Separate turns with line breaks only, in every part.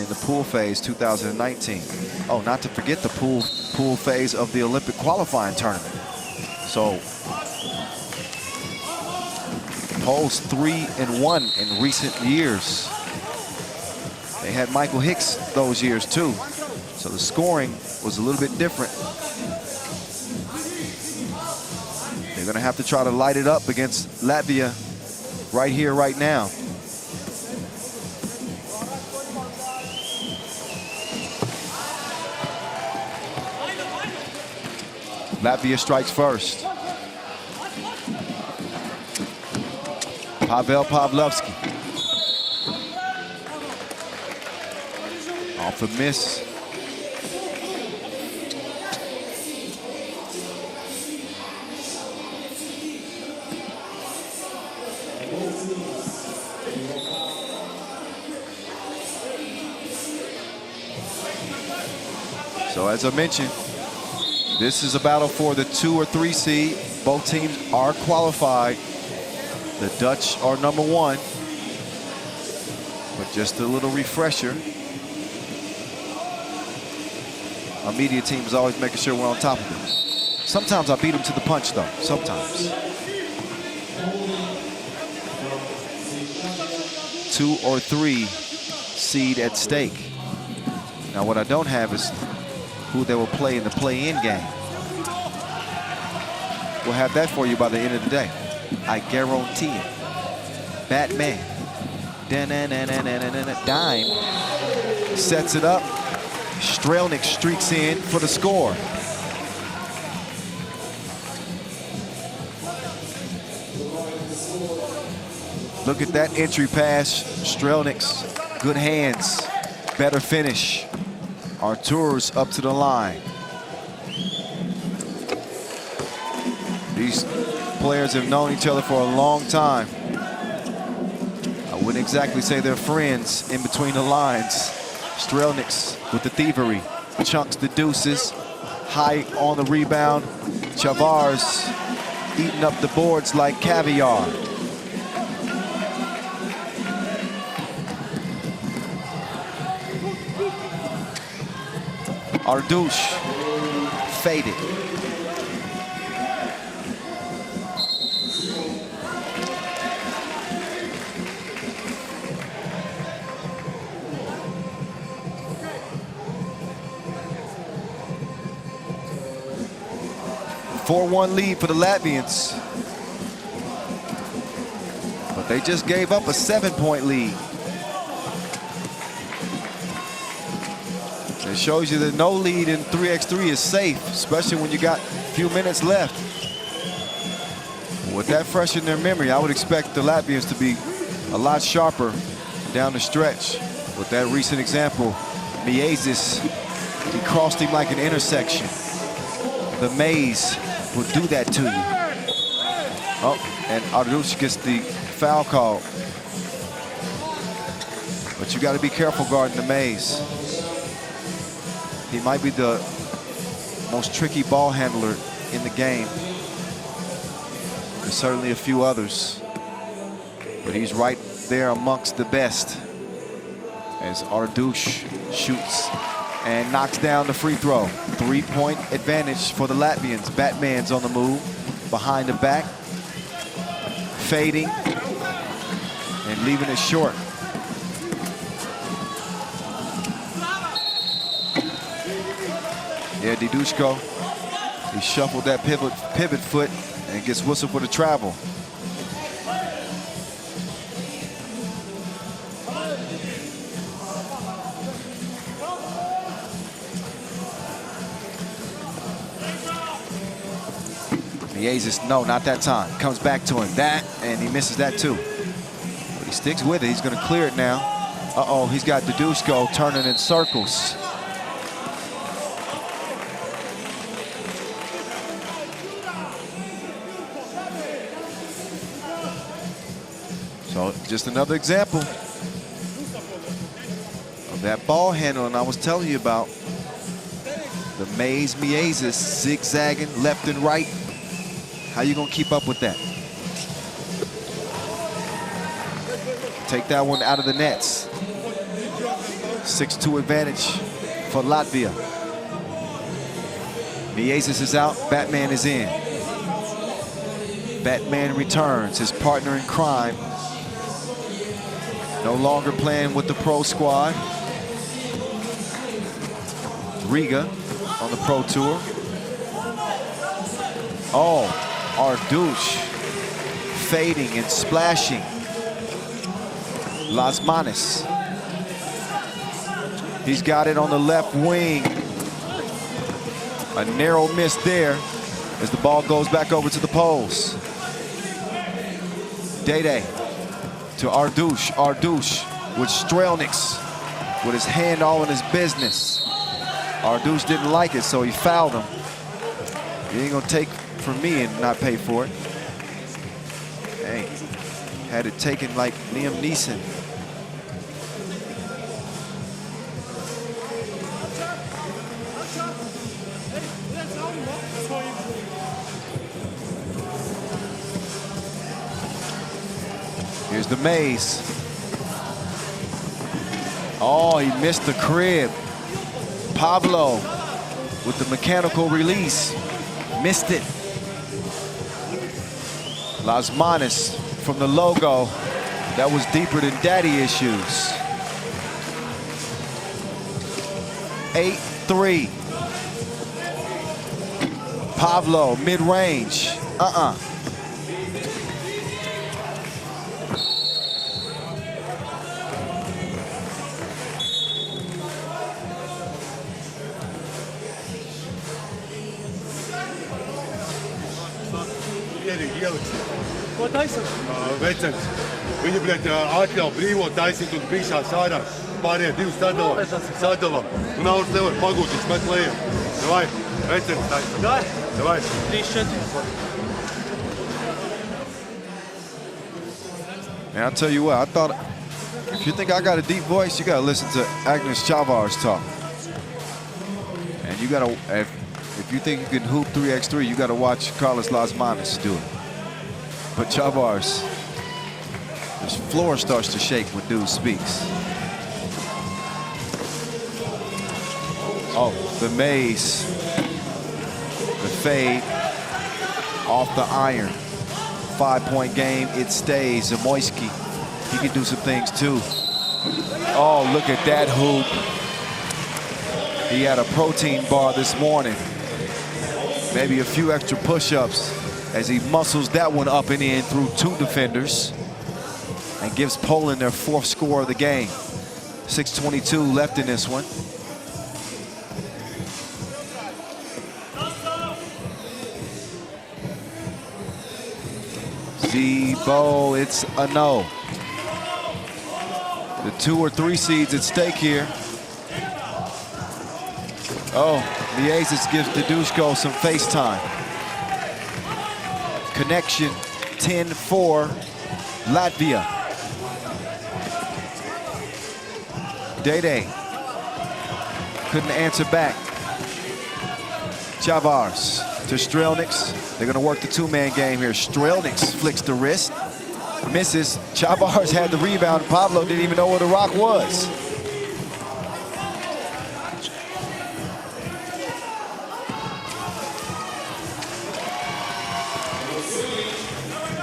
in the pool phase 2019. Oh, not to forget the pool phase of the Olympic qualifying tournament. So Poles 3-1 in recent years. They had Michael Hicks those years too. So the scoring was a little bit different. They're gonna have to try to light it up against Latvia right here, right now. Latvia strikes first. Pavel Pavlovsky. Off a miss. So as I mentioned, this is a battle for the 2 or 3 seed. Both teams are qualified. The Dutch are #1. But just a little refresher. Our media team is always making sure we're on top of them. Sometimes I beat them to the punch though, sometimes. 2 or 3 seed at stake. Now what I don't have is who they will play in the play-in game. We'll have that for you by the end of the day. I guarantee it. Batman. Dime. Sets it up. Strelnik streaks in for the score. Look at that entry pass. Strelnik's good hands. Better finish. Artur's up to the line. These players have known each other for a long time. I wouldn't exactly say they're friends in between the lines. Strelnik's with the thievery. Chunks the deuces. High on the rebound. Chavar's eating up the boards like caviar. Ardouche faded. A 4-1 lead for the Latvians. But they just gave up a 7-point lead. It shows you that no lead in 3x3 is safe, especially when you got a few minutes left. With that fresh in their memory, I would expect the Latvians to be a lot sharper down the stretch. With that recent example, Miezis, he crossed him like an intersection. The maze will do that to you. Oh, and Ardouche gets the foul call. But you got to be careful guarding the maze. He might be the most tricky ball handler in the game. There's certainly a few others, but he's right there amongst the best as Ardouche shoots and knocks down the free throw. 3-point advantage for the Latvians. Batman's on the move, behind the back, fading and leaving it short. Yeah, Didushko, he shuffled that pivot foot and gets whistled for the travel. Miezis, no, not that time. Comes back to him, that, and he misses that too. But he sticks with it, he's gonna clear it now. Uh-oh, he's got Didushko turning in circles. So just another example of that ball handling I was telling you about. The maze Miezis zigzagging left and right. How you gonna keep up with that? Take that one out of the nets. 6-2 advantage for Latvia. Miezis is out, Batman is in. Batman returns, his partner in crime. No longer playing with the pro squad. Riga on the pro tour. Oh, Ardouche fading and splashing. Lasmanis. He's got it on the left wing. A narrow miss there as the ball goes back over to the poles. Dede to Ardouche. Ardouche with Strelniks with his hand all in his business. Ardouche didn't like it, so he fouled him. He ain't gonna take from me and not pay for it. Hey, had it taken like Liam Neeson. Here's the maze. Oh, he missed the crib. Pablo with the mechanical release. Missed it. Lasmanis from the logo. That was deeper than daddy issues. 8-3. Pablo, mid-range.
Ko taisam?
Vecens. Viņi, bļet, atļauj brīvo taisīt un bišā sārā. Pārējie divi sadala. Un Aurs nevar pagūt, viņš met lejā. Davai, Vecens taisam. Davai.
3-4.
And I'll tell you what, I thought, if you think I got a deep voice, you gotta listen to Agnes Chavars talk. And you gotta, if you think you can hoop 3x3, you gotta watch Carlos Lasmanis do it. But Chavars, his floor starts to shake when dude speaks. Oh, the maze, the fade, off the iron. 5-point game, it stays. Zamoyski, he can do some things too. Oh, look at that hoop. He had a protein bar this morning. Maybe a few extra push-ups as he muscles that one up and in through 2 defenders and gives Poland their 4th score of the game. 6:22 left in this one. Zebo, it's a no. The 2 or 3 seeds at stake here. Oh, Miezis gives Dadushko some FaceTime. Connection 10-4, Latvia. Dede couldn't answer back. Chavars to Strelniks. They're gonna work the 2-man game here. Strelniks flicks the wrist, misses. Chavars had the rebound. Pablo didn't even know where the rock was.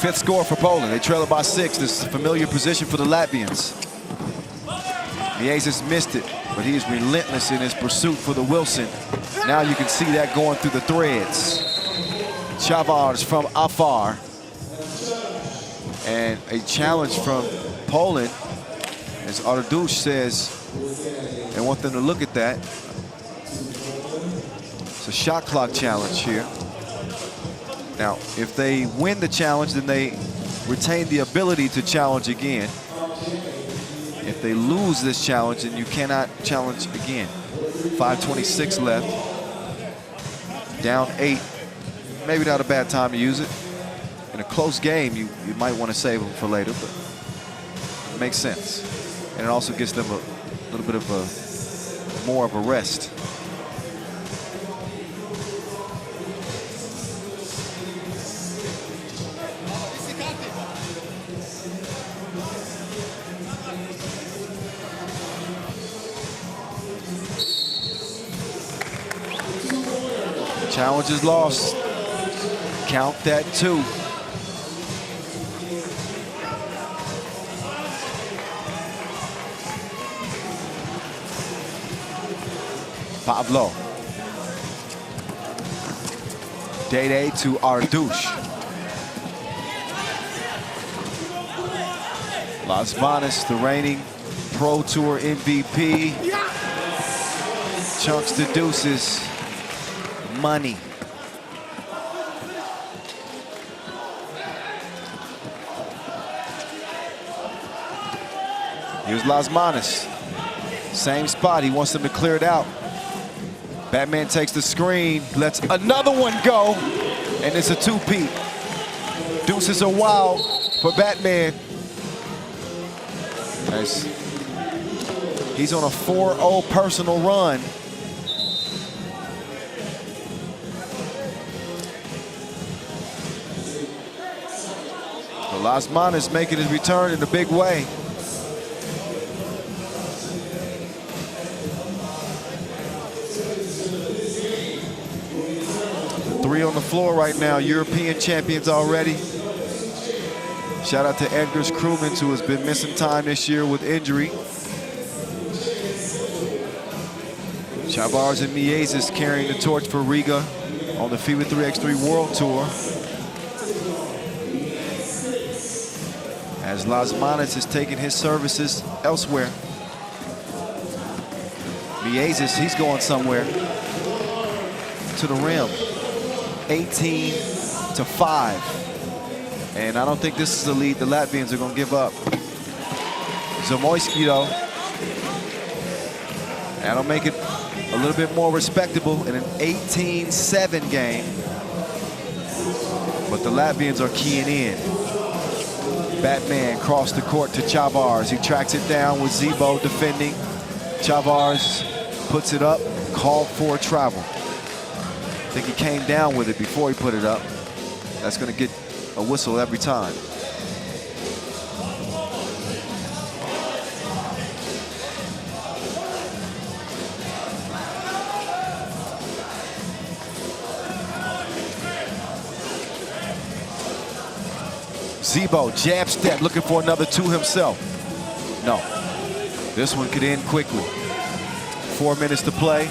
Fifth score for Poland. They trail it by 6. This is a familiar position for the Latvians. Miezis missed it, but he is relentless in his pursuit for the Wilson. Now you can see that going through the threads. Chavars from afar. And a challenge from Poland, as Ardouche says, they want them to look at that. It's a shot clock challenge here. Now, if they win the challenge, then they retain the ability to challenge again. If they lose this challenge, then you cannot challenge again. 5:26 left. Down 8. Maybe not a bad time to use it. In a close game, you might want to save them for later, but it makes sense. And it also gives them a little bit of more of a rest. Challenge is lost. Count that 2. Pablo. Day to Ardouche. Las Vanas, the reigning Pro Tour MVP. Chunks the deuces. Money. Here's Las Manas. Same spot. He wants them to clear it out. Batman takes the screen, lets another one go, and it's a 2-peat. Deuces are wild for Batman. As he's on a 4-0 personal run. Las Manas making his return in a big way. The 3 on the floor right now, European champions already. Shout out to Edgar's Crewman, who has been missing time this year with injury. Chavars and Miezes carrying the torch for Riga on the FIBA 3x3 World Tour. As Las Manas has taken his services elsewhere. Miezes, he's going somewhere. To the rim. 18-5. And I don't think this is the lead the Latvians are going to give up. Zamoyski, though. That'll make it a little bit more respectable in an 18-7 game. But the Latvians are keying in. Batman crossed the court to Chavars. He tracks it down with Zebo defending. Chavars puts it up, called for travel. I think he came down with it before he put it up. That's going to get a whistle every time. Zebo, jab step, looking for another 2 himself. No. This one could end quickly. 4 minutes to play.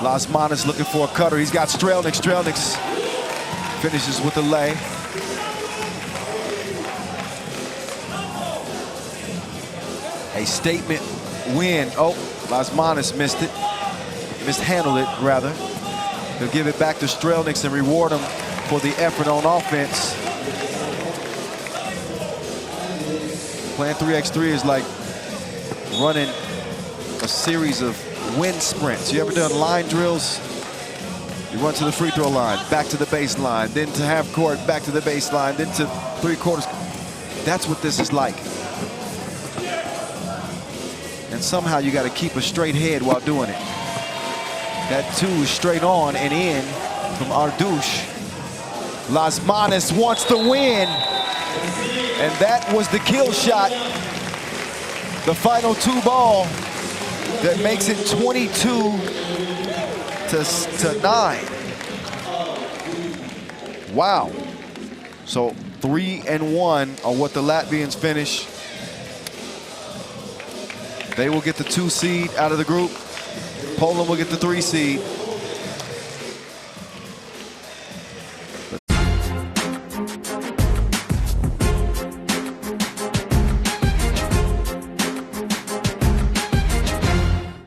Las Manas looking for a cutter. He's got Strelnik. Strelnik finishes with a lay. A statement win. Oh, Las Manas missed it. Mishandled it, rather. He'll give it back to Strelnik and reward him for the effort on offense. Playing 3x3 is like running a series of wind sprints. You ever done line drills? You run to the free throw line, back to the baseline, then to half court, back to the baseline, then to 3/4. That's what this is like. And somehow you got to keep a straight head while doing it. That 2 is straight on and in from Ardouche. Las Manas wants to win. And that was the kill shot. The final 2 ball that makes it 22-9. Wow. So 3-1 are what the Latvians finish. They will get the 2 seed out of the group. Poland will get the 3 seed.